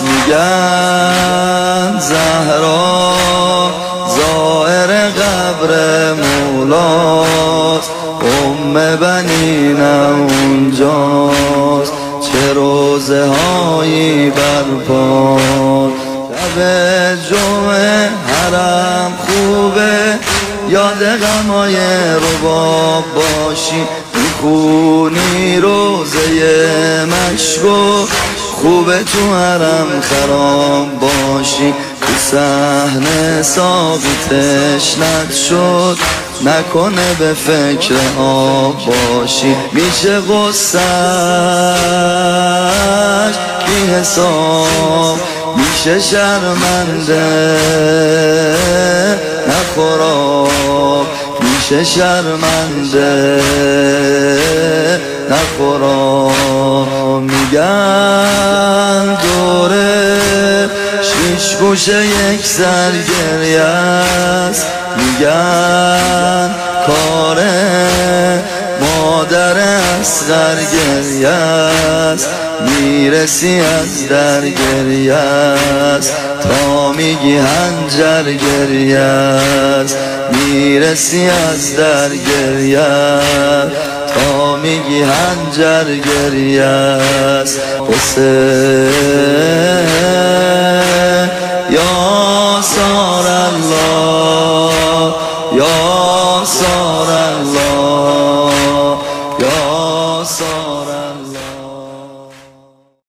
میگن زهرا زائر قبر مولاست، بنینم اونجاست، چه روزه هایی برپاست. شب جمعه حرم خوبه، یاد غمای رباب باشی، میخونی روزه مشکو، خوبه تو حرم خراب باشی. تو صحنه ساقیتش ند شد، نکنه به فکر آب باشی. میشه غصهش بی حساب، میشه شرمنده نخوراب، میشه شرمنده نخوراب. میگن دوره شیش گوشه یک سرگریه است، میگن کار مادر اصغر گریه است، میرسی از در گریه است تا میگی هنجر گریه است، میرسی از در گریه تا میگی هنجر گریه است. حسین